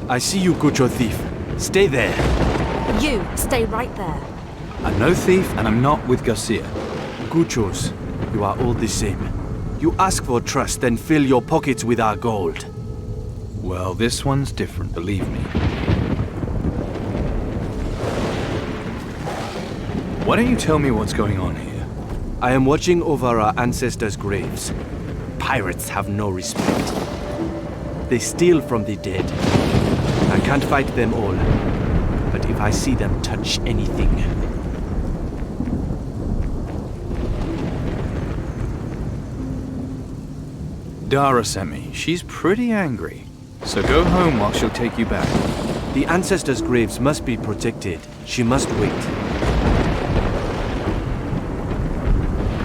I see you, Gucho Thief. Stay there. You, stay right there. I'm no thief, and I'm not with Garcia. Guchos, you are all the same. You ask for trust, then fill your pockets with our gold. Well, this one's different, believe me. Why don't you tell me what's going on here? I am watching over our ancestors' graves. Pirates have no respect. They steal from the dead. I can't fight them all, but if I see them touch anything... Dara sent me. She's pretty angry. So go home while she'll take you back. The ancestors' graves must be protected. She must wait.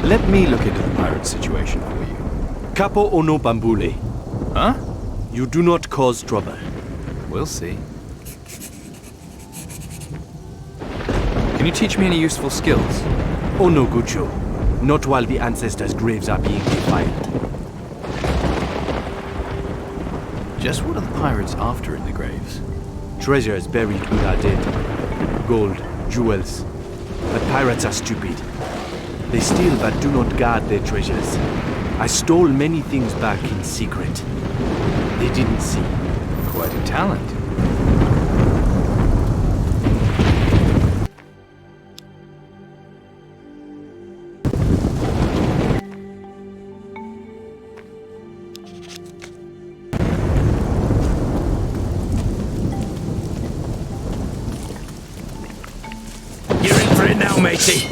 Let me look into the pirate situation for you. Capo ono bambule. Huh? You do not cause trouble. We'll see. Can you teach me any useful skills? Oh no, Gucho. Not while the ancestors' graves are being defiled. Just what are the pirates after in the graves? Treasures buried with our dead. Gold, jewels. But pirates are stupid. They steal but do not guard their treasures. I stole many things back in secret. They didn't see. Quite a talent. You're in for it now, matey.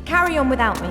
Carry on without me.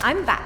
I'm back.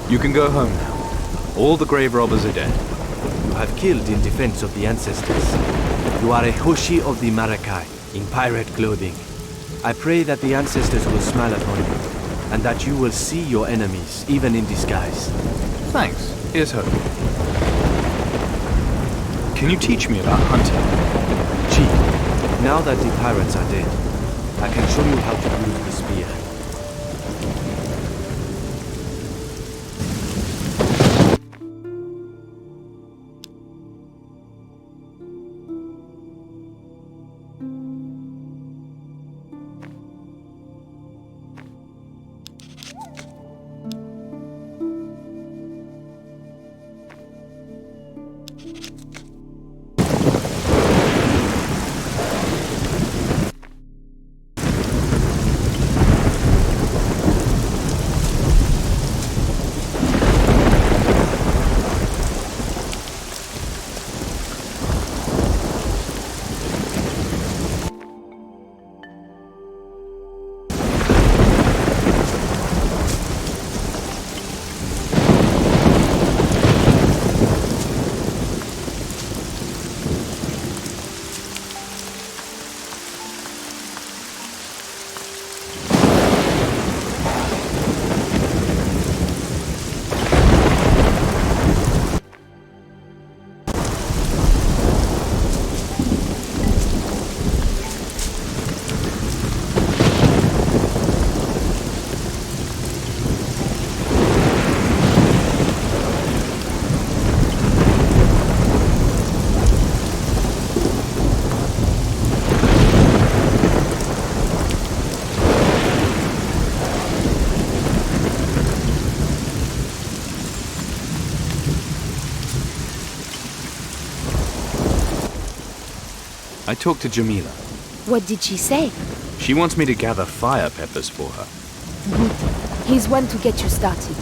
You can go home now. All the Graverobbers are dead. You have killed in defense of the ancestors. You are a Hoshi of the Maracai, in pirate clothing. I pray that the ancestors will smile upon you, and that you will see your enemies, even in disguise. Thanks. Here's hope. Can you teach me about hunting? Chief, now that the pirates are dead, I can show you how to use the spear. I talked to Jamila. What did she say? She wants me to gather fire peppers for her. Good. He's one to get you started.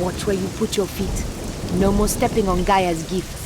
Watch where you put your feet. No more stepping on Gaia's gifts.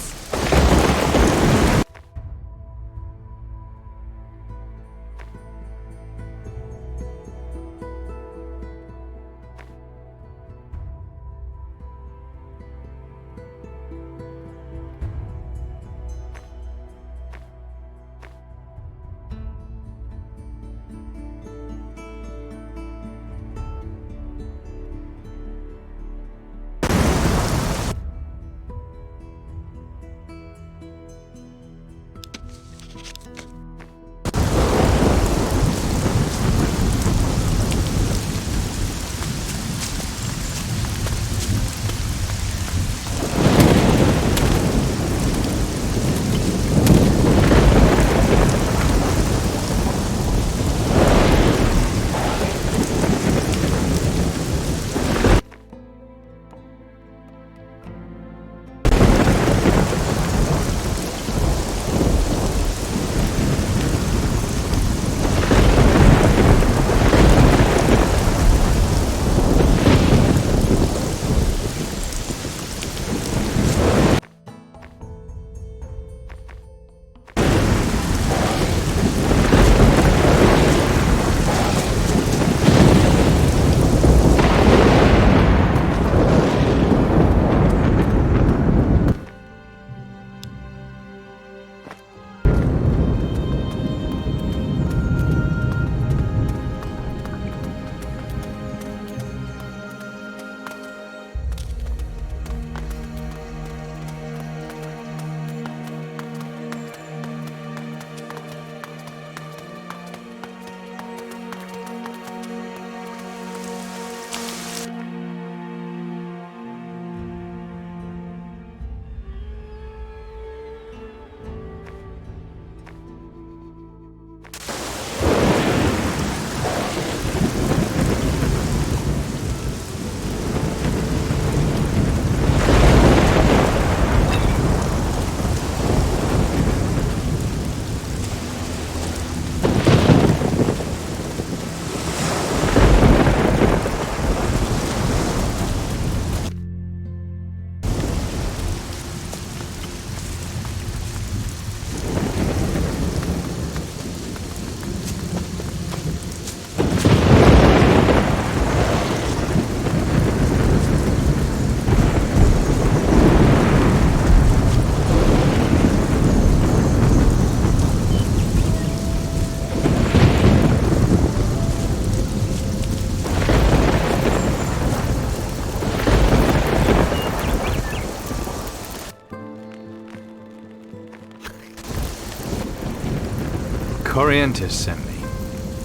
Corrientes sent me.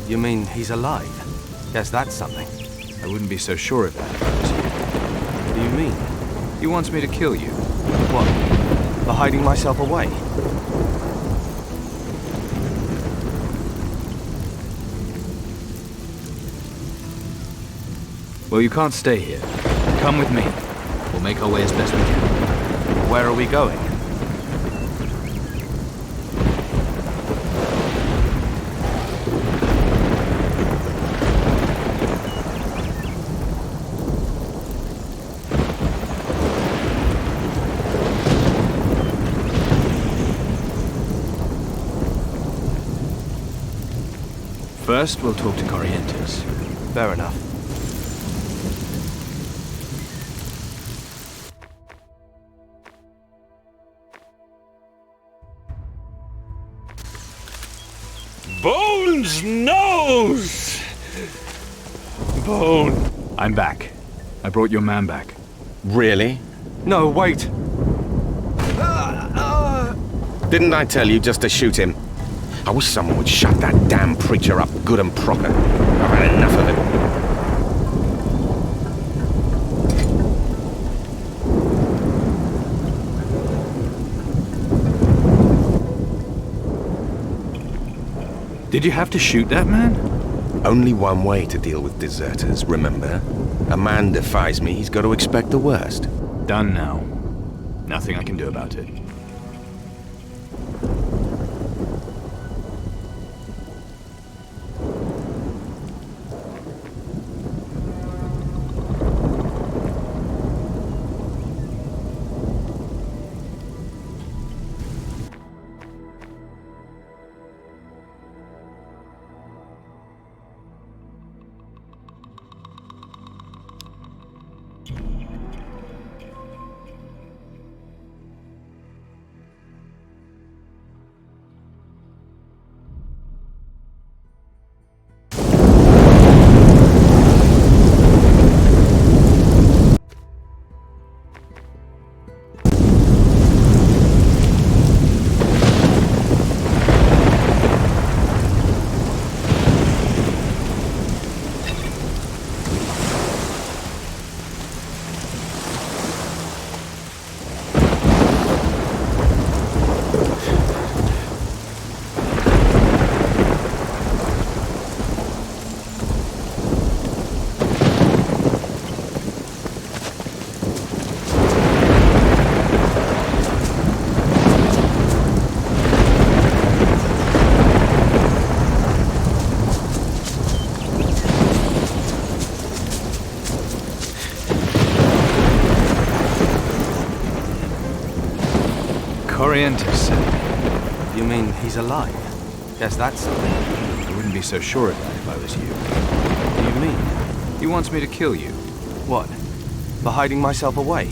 You mean he's alive? Guess that's something. I wouldn't be so sure of that if I was you. What do you mean? He wants me to kill you. What? For hiding myself away? Well, you can't stay here. Come with me. We'll make our way as best we can. Where are we going? First, we'll talk to Corrientes. Fair enough. Bones nose! Bone. I'm back. I brought your man back. Really? No, wait! Didn't I tell you just to shoot him? I wish someone would shut that damn preacher up good and proper. I've had enough of it. Did you have to shoot that man? Only one way to deal with deserters, remember? A man defies me, he's got to expect the worst. Done now. Nothing I can do about it. Corrientes said. You mean he's alive? Guess that's something. I wouldn't be so sure of that if I was you. What do you mean? He wants me to kill you. What? For hiding myself away?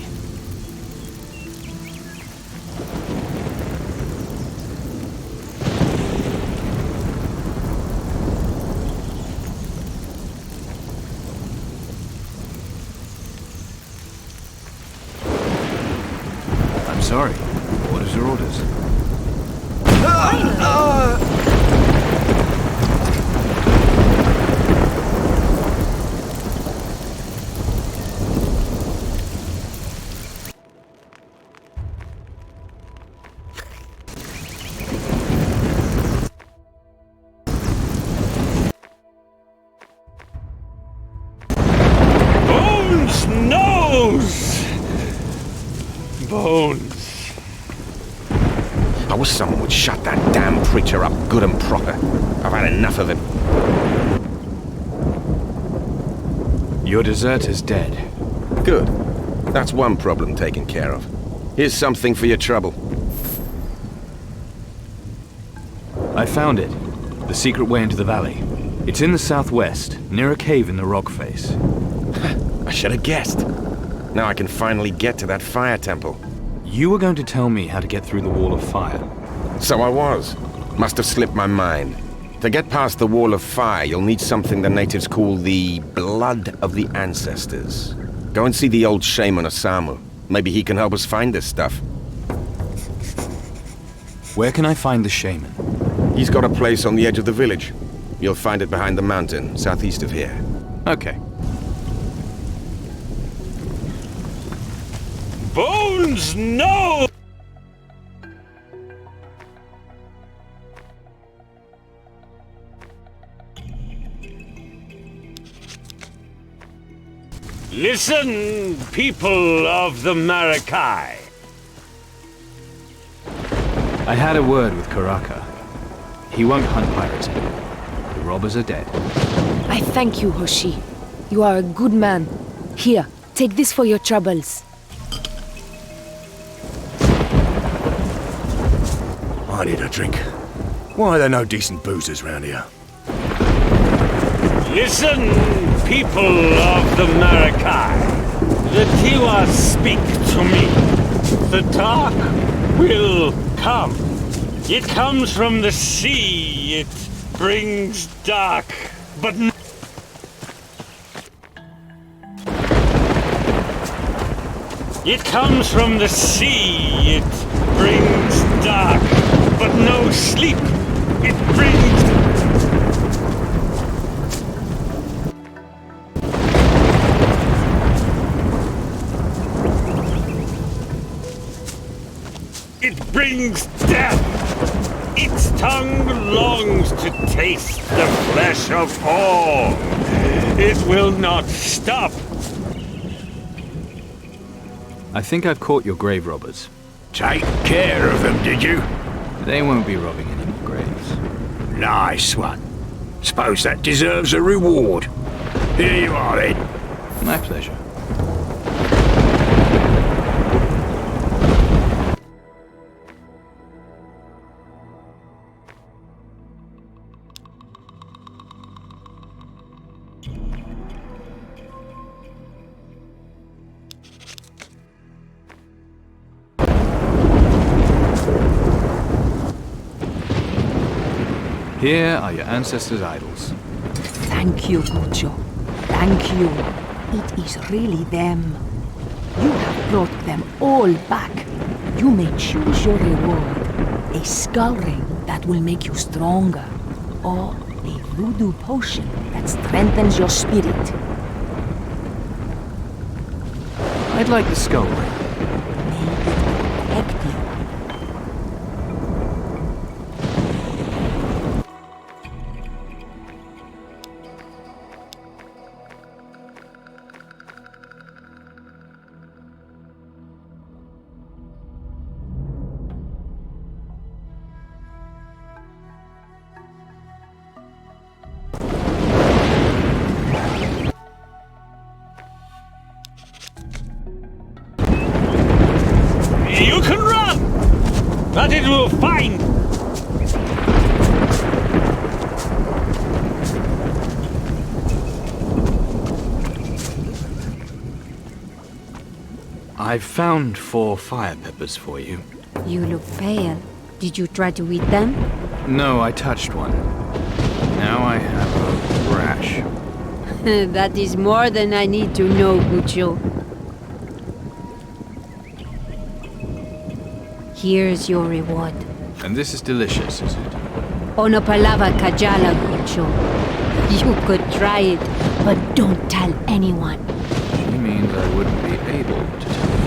I'm sorry. What is your orders? Bones nose! Bones. I wish someone would shut that damn preacher up good and proper. I've had enough of him. Your deserter's dead. Good. That's one problem taken care of. Here's something for your trouble. I found it. The secret way into the valley. It's in the southwest, near a cave in the rock face. I should have guessed. Now I can finally get to that fire temple. You were going to tell me how to get through the wall of fire. So I was. Must have slipped my mind. To get past the wall of fire, you'll need something the natives call the blood of the ancestors. Go and see the old Shaman Osamu. Maybe he can help us find this stuff. Where can I find the shaman? He's got a place on the edge of the village. You'll find it behind the mountain, southeast of here. Okay. Bones, no! Listen, people of the Maracai. I had a word with Koraka. He won't hunt pirates anymore. The robbers are dead. I thank you, Hoshi. You are a good man. Here, take this for your troubles. I need a drink. Why are there no decent boozers round here? Listen, people of the Maracai. The Tiwa speak to me. The dark will come. It comes from the sea. It brings dark, but it comes from the sea. It brings dark, but no sleep. It brings... It brings death. Its tongue longs to taste the flesh of all. It will not stop. I think I've caught your grave robbers. Take care of them, did you? They won't be robbing any more graves. Nice one. Suppose that deserves a reward. Here you are, then. My pleasure. Here are your ancestors' idols. Thank you, Gucho. Thank you. It is really them. You have brought them all back. You may choose your reward. A skull ring that will make you stronger. Or a voodoo potion that strengthens your spirit. I'd like the skull ring. May it protect you. You can run, but it will find. I've found 4 fire peppers for you. You look pale. Did you try to eat them? No, I touched one. Now I have a rash. That is more than I need to know, Gucho. Here's your reward. And this is delicious, is it? Ono palava kajala, Gucho. You could try it, but don't tell anyone. She means I wouldn't be able to tell you.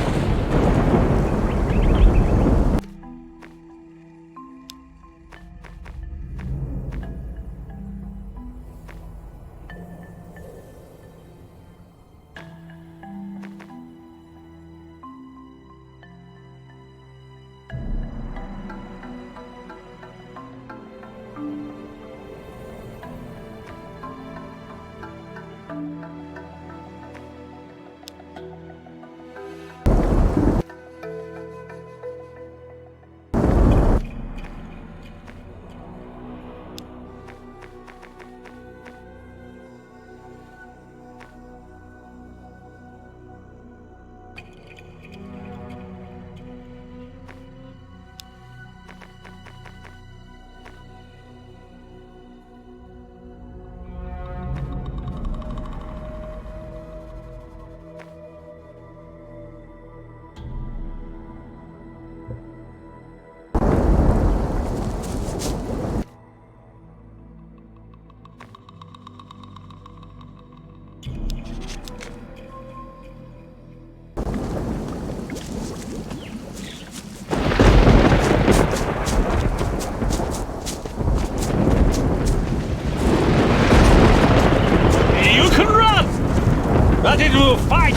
that it will fight!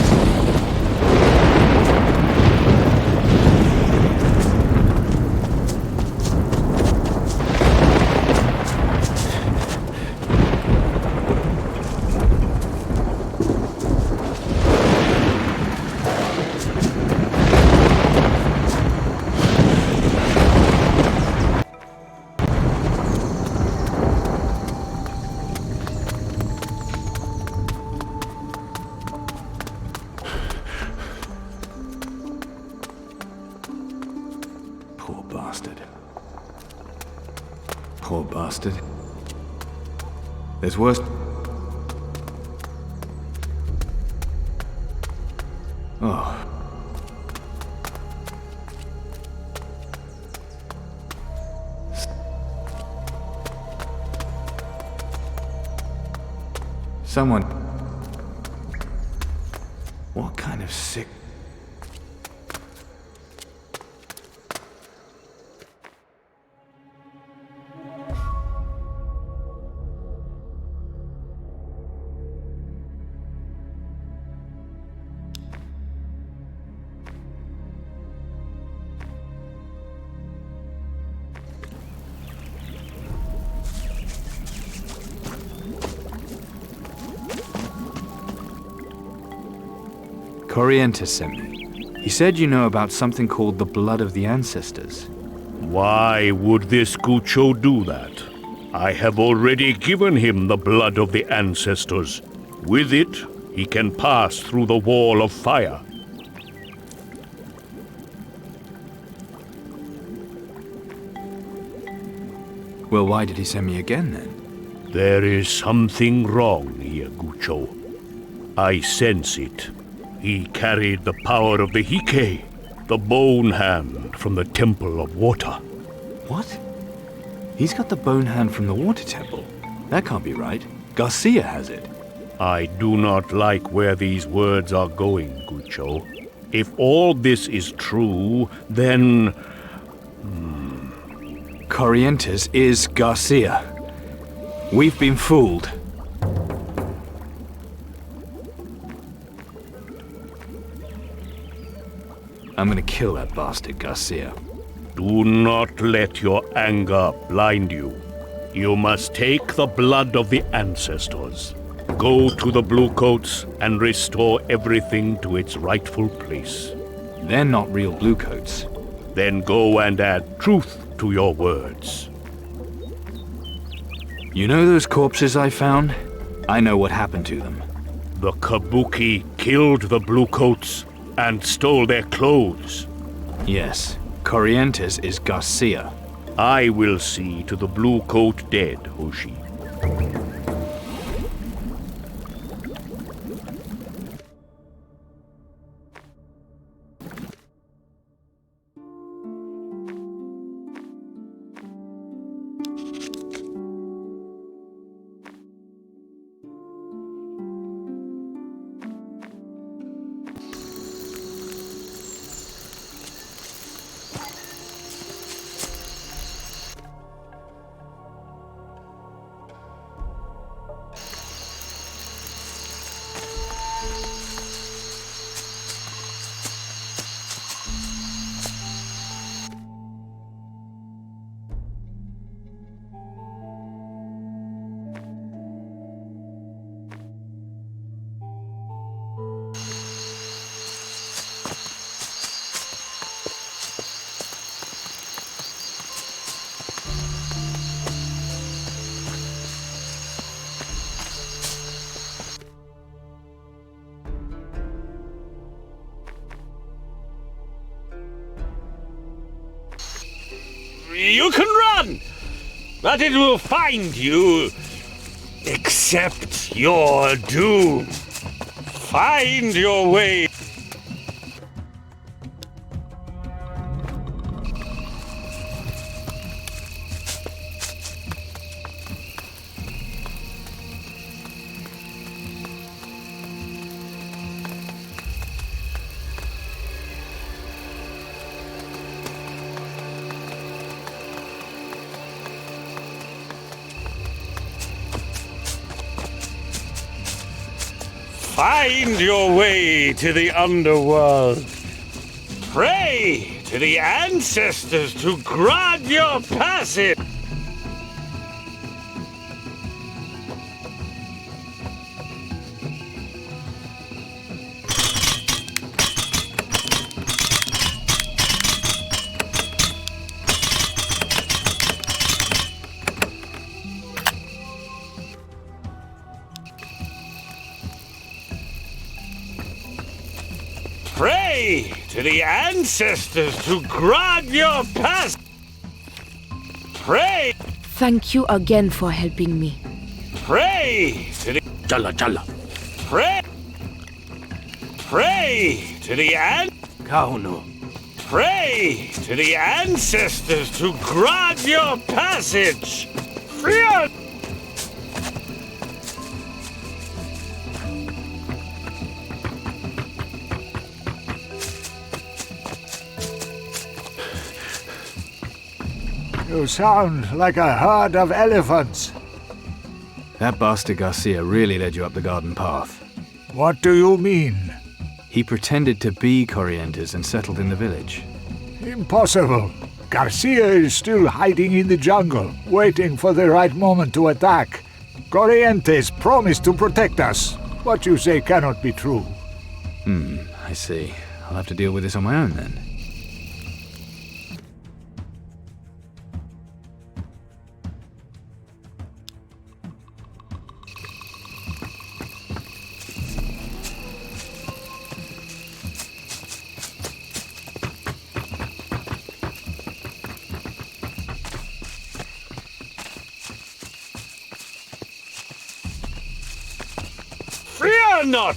Poor bastard. There's worse. Oh. Someone. What kind of sick. Corrientes sent me. He said you know about something called the blood of the ancestors. Why would this Gucho do that? I have already given him the blood of the ancestors. With it, he can pass through the wall of fire. Well, why did he send me again, then? There is something wrong here, Gucho. I sense it. He carried the power of the Hike, the bone hand from the Temple of Water. What? He's got the bone hand from the Water Temple. That can't be right. Garcia has it. I do not like where these words are going, Gucho. If all this is true, then... Corrientes is Garcia. We've been fooled. I'm gonna kill that bastard Garcia. Do not let your anger blind you. You must take the blood of the ancestors. Go to the Bluecoats and restore everything to its rightful place. They're not real Bluecoats. Then go and add truth to your words. You know those corpses I found? I know what happened to them. The Kabuki killed the Bluecoats and stole their clothes. Yes, Corrientes is Garcia. I will see to the Bluecoat dead, Hoshi. You can run, but it will find you. Accept your doom. Find your way. Find your way to the underworld. Pray to the ancestors to grant your passage. Pray to the ancestors to grant your pass. Pray. Thank you again for helping me. Pray to the Chala. pray. Pray to the Kauno. Pray to the ancestors to grant your passage. Fear. You sound like a herd of elephants. That bastard Garcia really led you up the garden path. What do you mean? He pretended to be Corrientes and settled in the village. Impossible. Garcia is still hiding in the jungle, waiting for the right moment to attack. Corrientes promised to protect us. What you say cannot be true. I see. I'll have to deal with this on my own then. Fear not.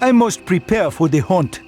I must prepare for the hunt.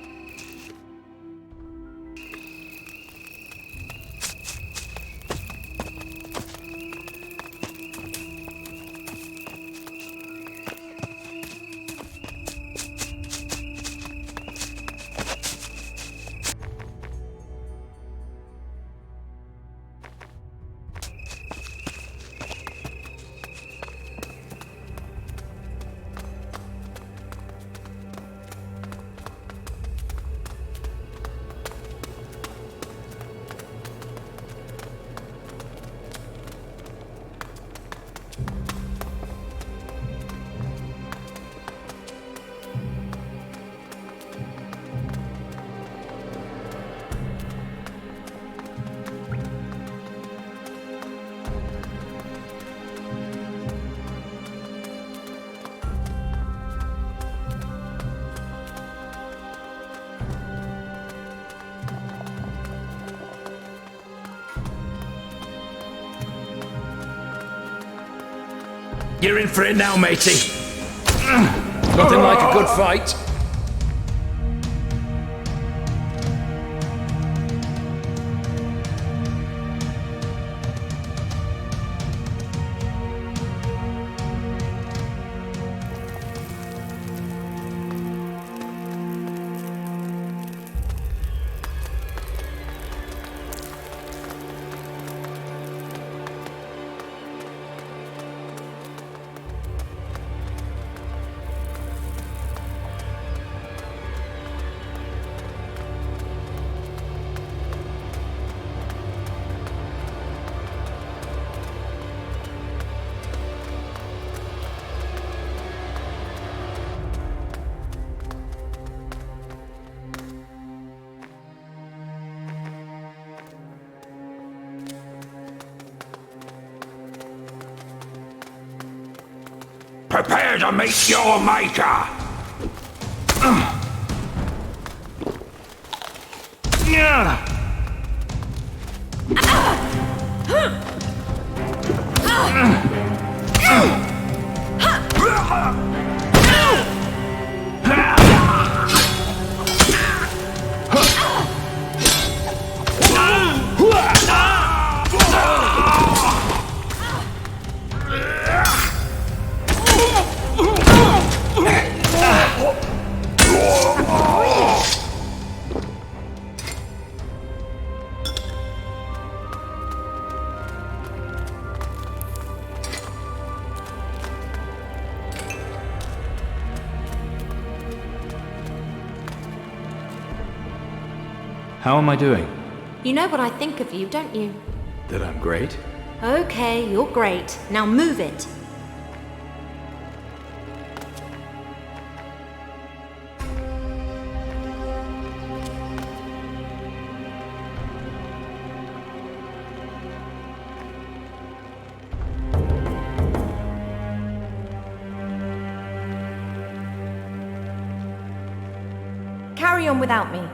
You're in for it now, matey. Nothing like a good fight. Prepare to meet your maker! How am I doing? You know what I think of you, don't you? That I'm great? Okay, you're great. Now move it. Carry on without me.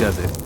Does it?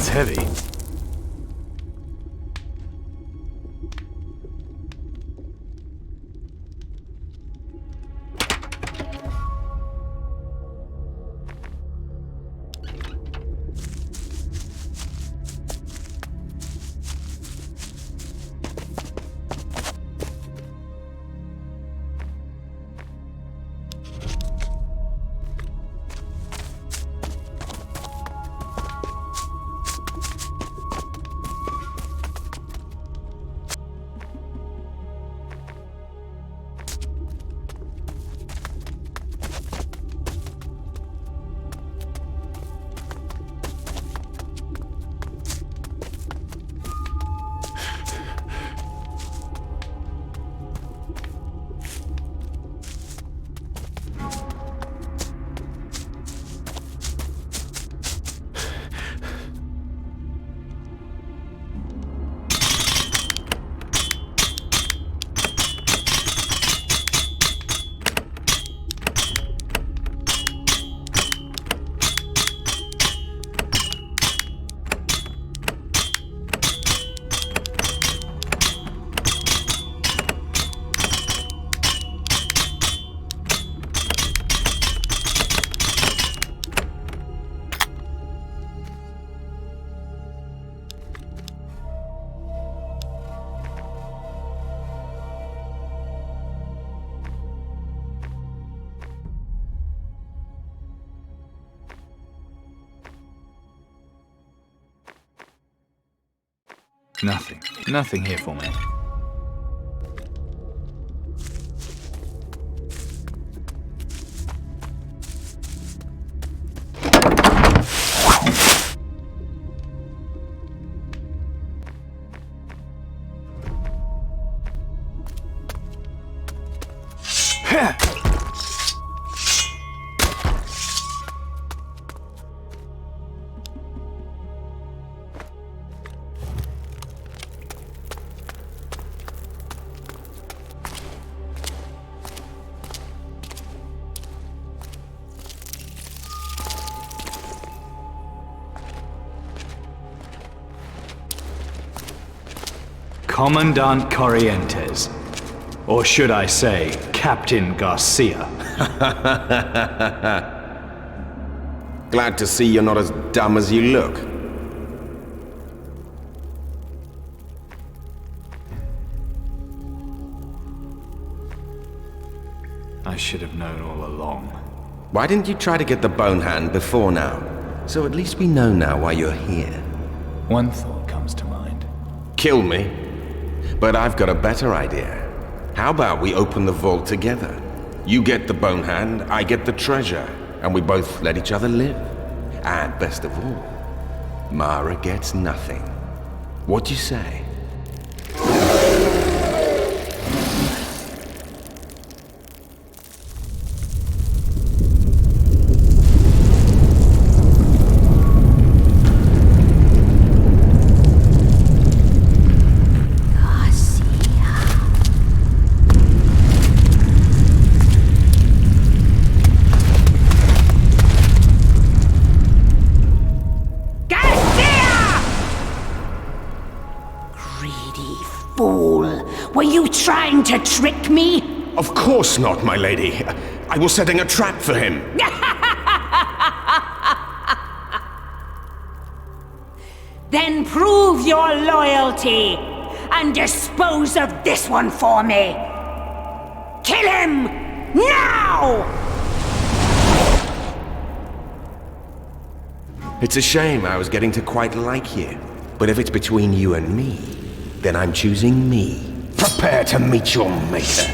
That's heavy. Nothing. Nothing here for me. Commandant Corrientes. Or should I say, Captain Garcia. Glad to see you're not as dumb as you look. I should have known all along. Why didn't you try to get the bone hand before now? So at least we know now why you're here. One thought comes to mind. Kill me? But I've got a better idea. How about we open the vault together? You get the bone hand, I get the treasure, and we both let each other live. And best of all, Mara gets nothing. What do you say? Trying to trick me? Of course not, my lady. I was setting a trap for him. Then prove your loyalty and dispose of this one for me. Kill him now! It's a shame I was getting to quite like you. But if it's between you and me, then I'm choosing me. Prepare to meet your maker.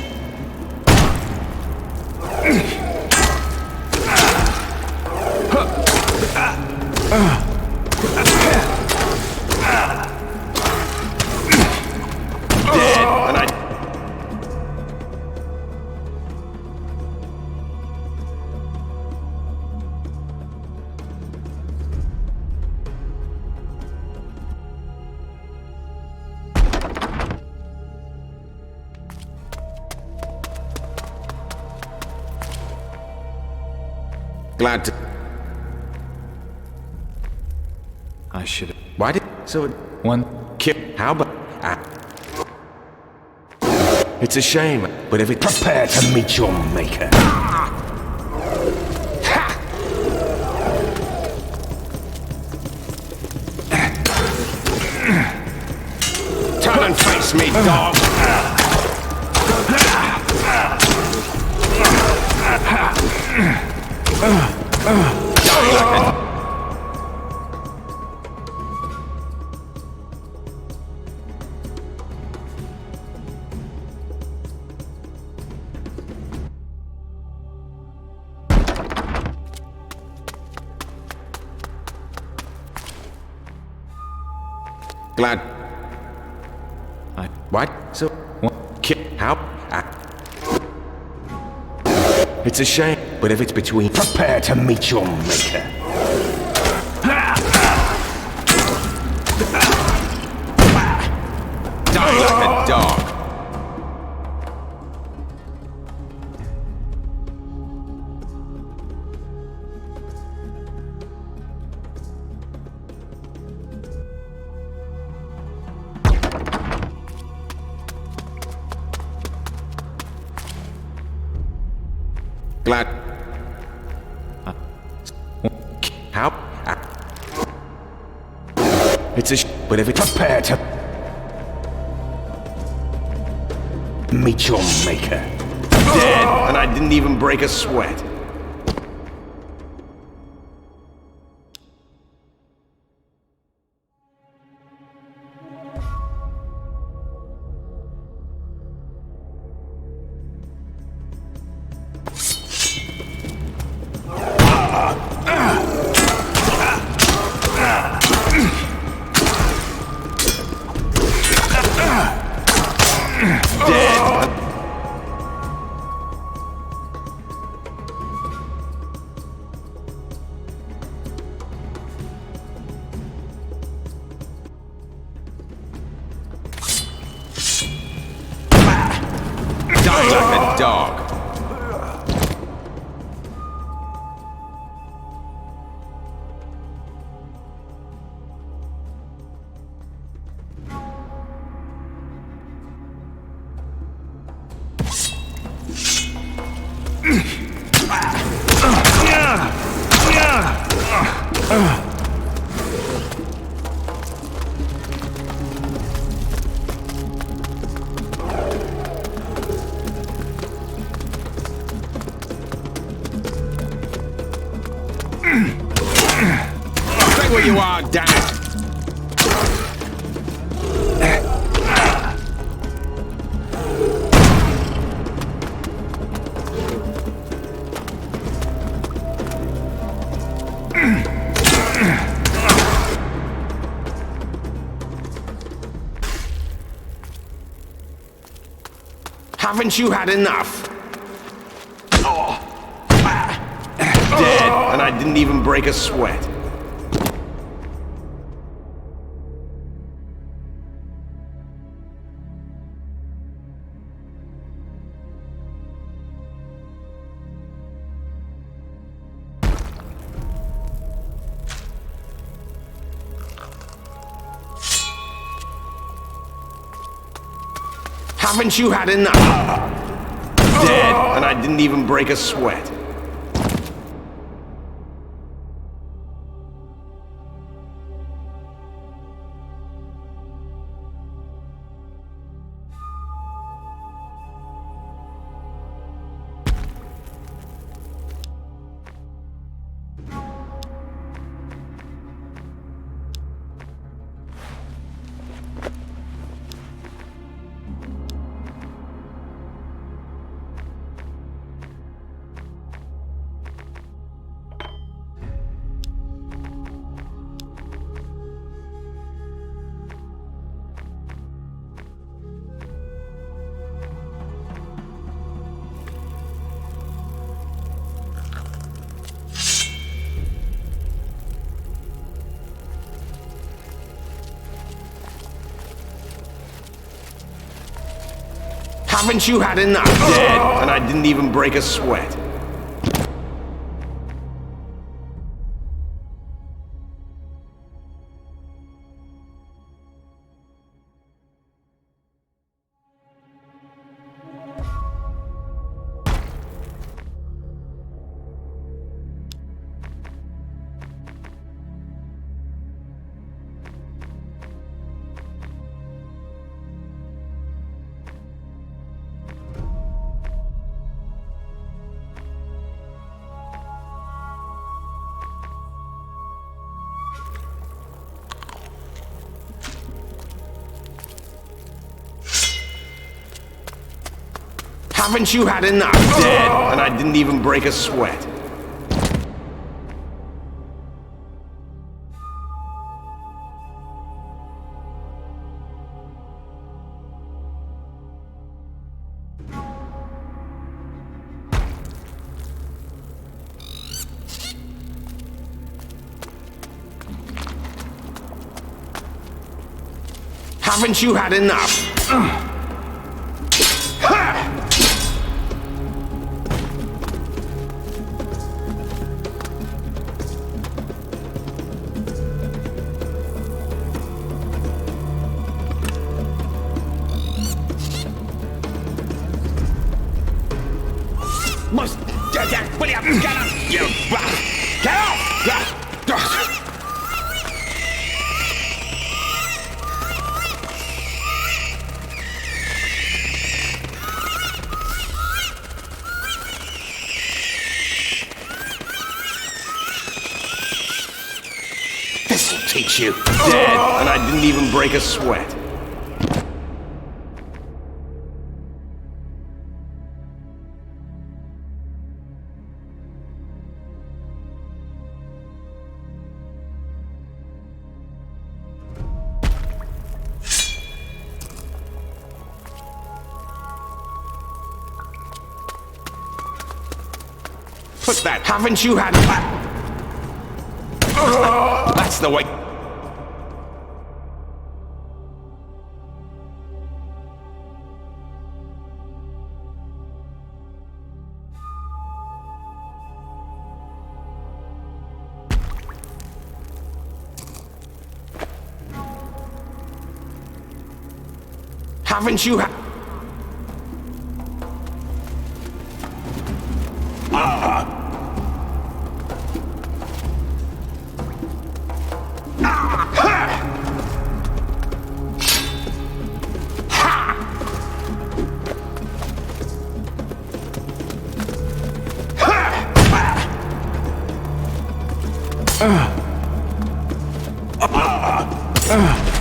Glad to... I should have... Why did... So it... One... Kill... How about... It's a shame, but if it... Prepare to meet your maker. Turn and face me, dog! Glad. What? So, how? It's a shame, but if it's between... Prepare to meet your maker. Die like a dog. Glad. How? It's a but if it's... Prepare to... meet your maker. Dead, and I didn't even break a sweat. Stay where you are, damn it! Haven't you had enough? Dead, and I didn't even break a sweat. Haven't you had enough? Dead, and I didn't even break a sweat. Haven't you had enough? Dead, and I didn't even break a sweat. Haven't you had enough? Dead, and I didn't even break a sweat. Haven't you had enough? This'll teach you. Dead, and I didn't even break a sweat. Put that, haven't you had that? That's the way. Haven't you had?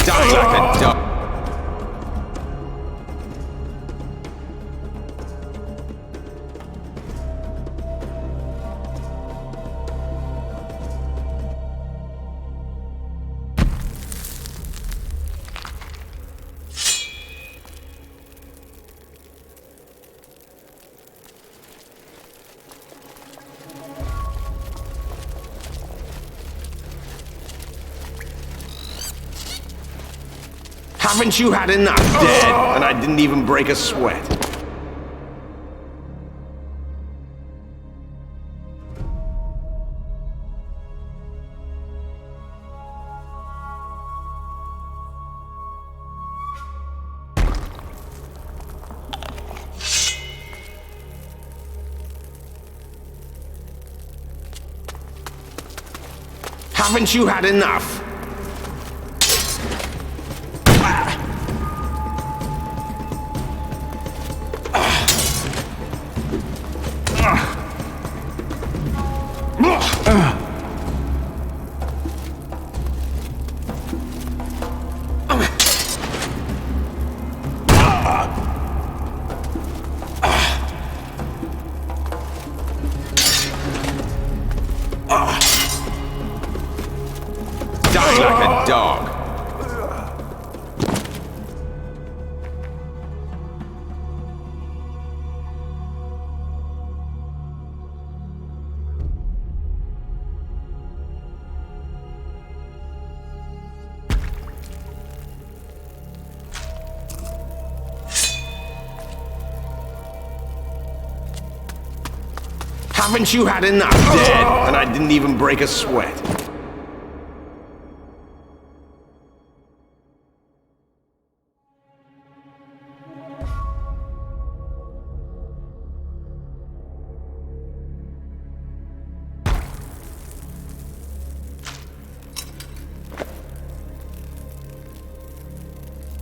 Die like a dog. Haven't you had enough? Dead, and I didn't even break a sweat. Haven't you had enough? Die like a dog. Haven't you had enough? Dead, and I didn't even break a sweat.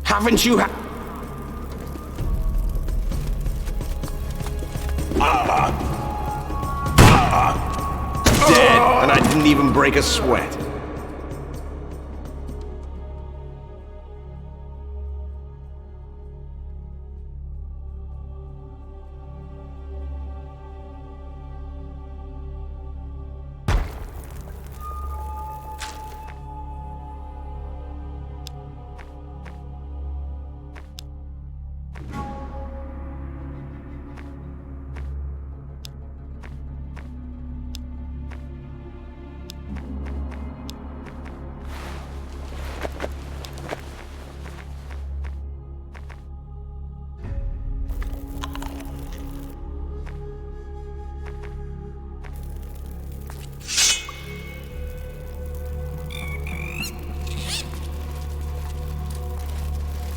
Haven't you had? Dead, and I didn't even break a sweat.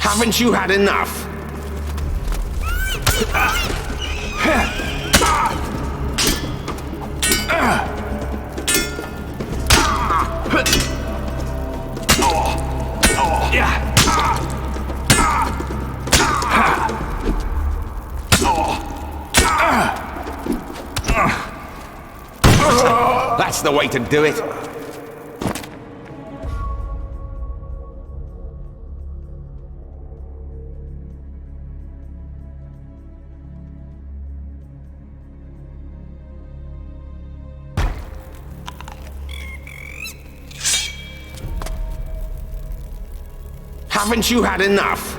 Haven't you had enough? That's the way to do it. Haven't you had enough?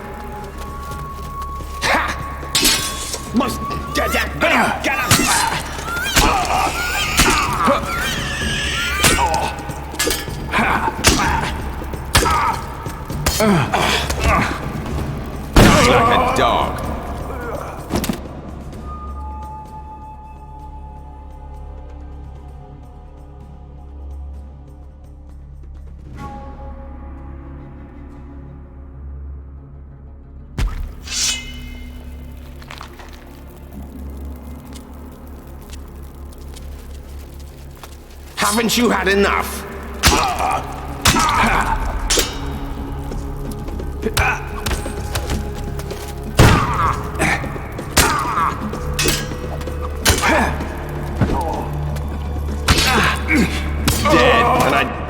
Ha! Must get like a dog. Haven't you had enough? Dead, and I...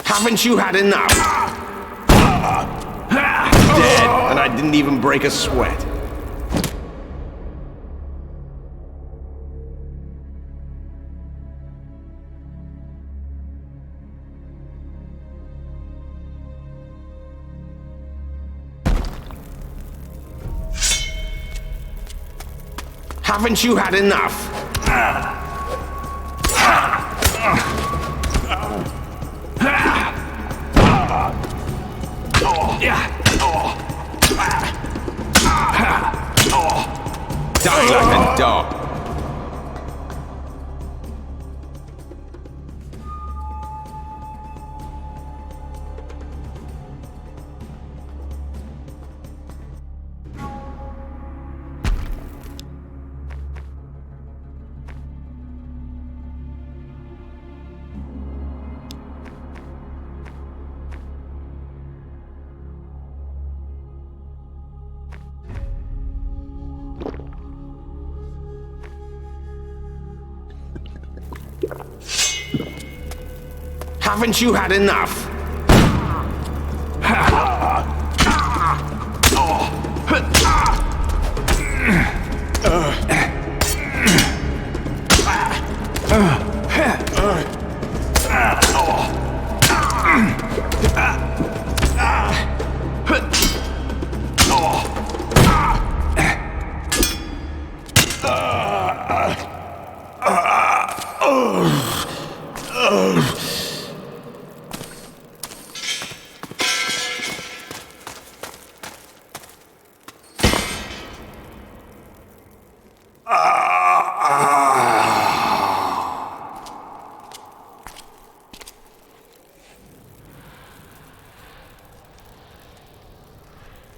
Haven't you had enough? Dead, and I didn't even break a sweat. Haven't you had enough? Die like a dog. Haven't you had enough?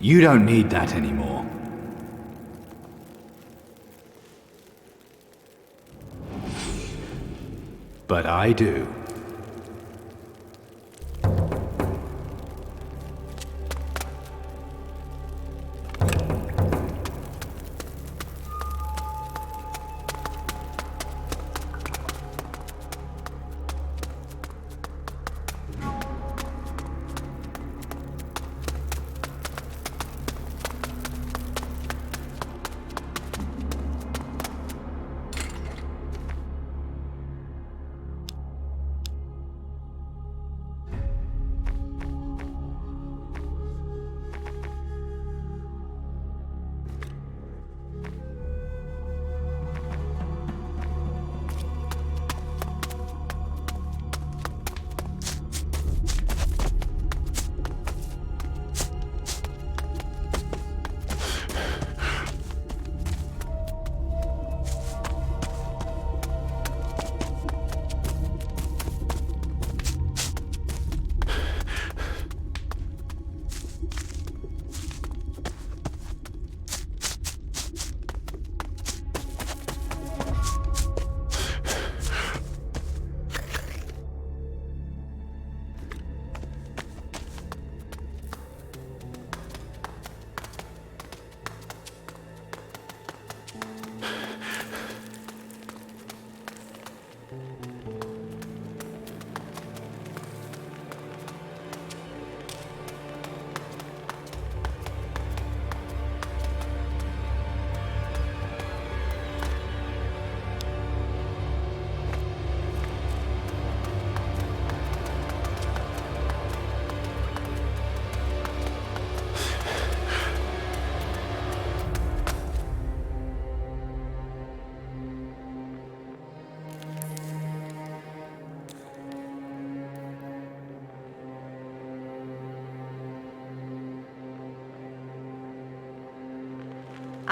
You don't need that anymore. But I do.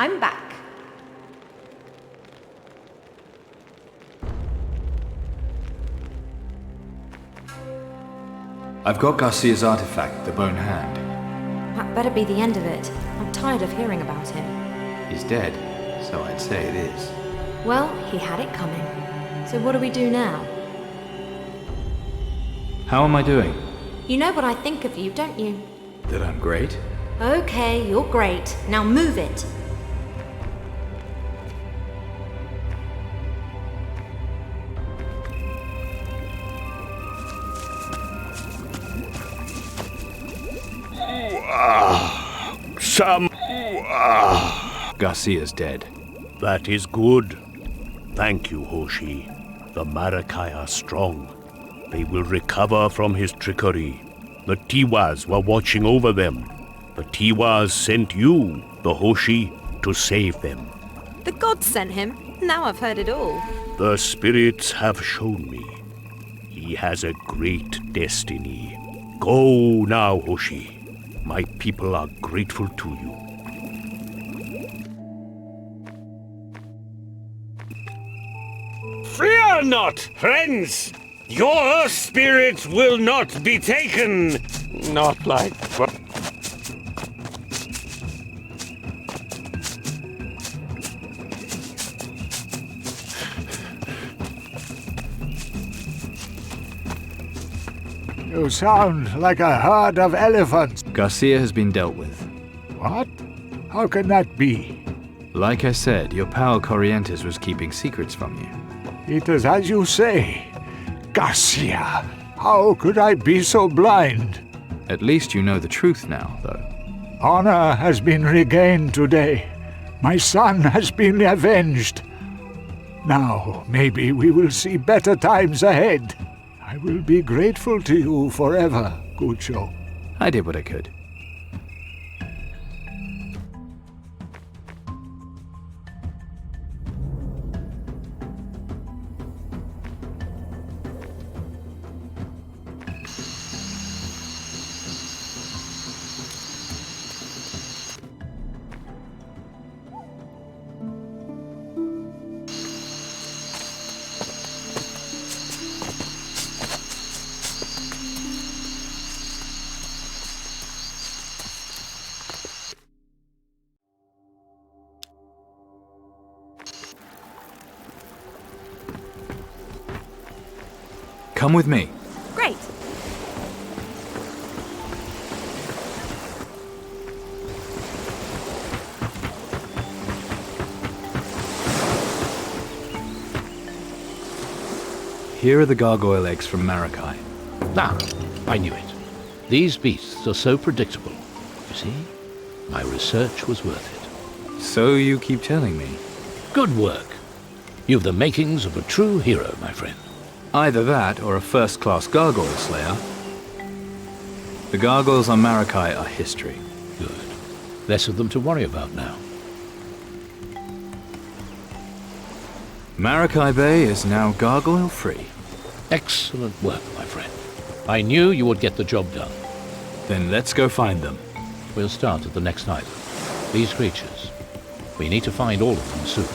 I'm back. I've got Garcia's artifact, the Bone Hand. That better be the end of it. I'm tired of hearing about him. He's dead, so I'd say it is. Well, he had it coming. So what do we do now? How am I doing? You know what I think of you, don't you? That I'm great? Okay, you're great. Now move it. Garcia's dead. That is good. Thank you, Hoshi. The Maracai are strong. They will recover from his trickery. The Tiwas were watching over them. The Tiwas sent you, the Hoshi, to save them. The gods sent him. Now I've heard it all. The spirits have shown me. He has a great destiny. Go now, Hoshi. My people are grateful to you. Fear not, friends! Your spirits will not be taken! Not like... You sound like a herd of elephants. Garcia has been dealt with. What? How can that be? Like I said, your pal Corrientes was keeping secrets from you. It is as you say. Garcia, how could I be so blind? At least you know the truth now, though. Honor has been regained today. My son has been avenged. Now, maybe we will see better times ahead. I will be grateful to you forever, Gucho. I did what I could. Come with me. Great. Here are the gargoyle eggs from Maracai. Ah, I knew it. These beasts are so predictable. You see, my research was worth it. So you keep telling me. Good work. You've the makings of a true hero, my friend. Either that or a first-class gargoyle slayer. The gargoyles on Maracai are history. Good. Less of them to worry about now. Maracai Bay is now gargoyle-free. Excellent work, my friend. I knew you would get the job done. Then let's go find them. We'll start at the next island. These creatures. We need to find all of them soon.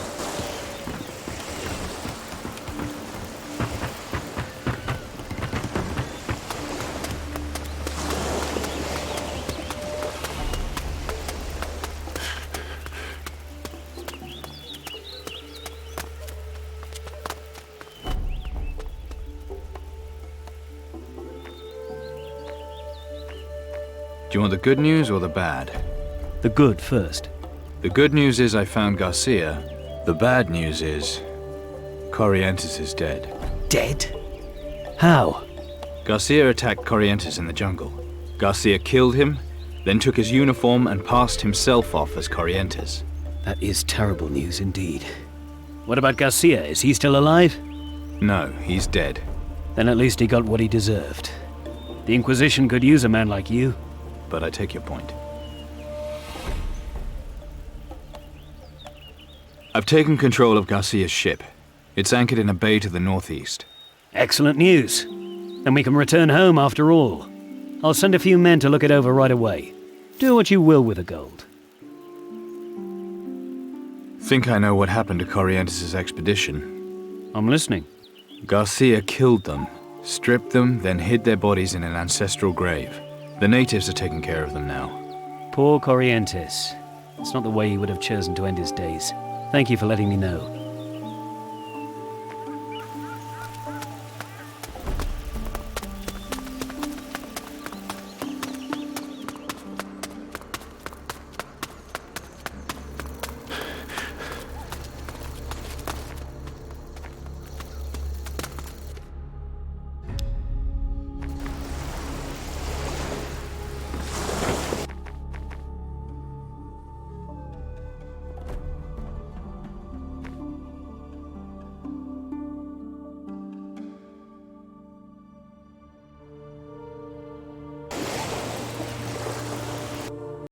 Do you want the good news or the bad? The good first. The good news is I found Garcia. The bad news is... Corrientes is dead. Dead? How? Garcia attacked Corrientes in the jungle. Garcia killed him, then took his uniform and passed himself off as Corrientes. That is terrible news indeed. What about Garcia? Is he still alive? No, he's dead. Then at least he got what he deserved. The Inquisition could use a man like you. But I take your point. I've taken control of Garcia's ship. It's anchored in a bay to the northeast. Excellent news. Then we can return home after all. I'll send a few men to look it over right away. Do what you will with the gold. Think I know what happened to Corrientes' expedition. I'm listening. Garcia killed them, stripped them, then hid their bodies in an ancestral grave. The natives are taking care of them now. Poor Corrientes. It's not the way he would have chosen to end his days. Thank you for letting me know.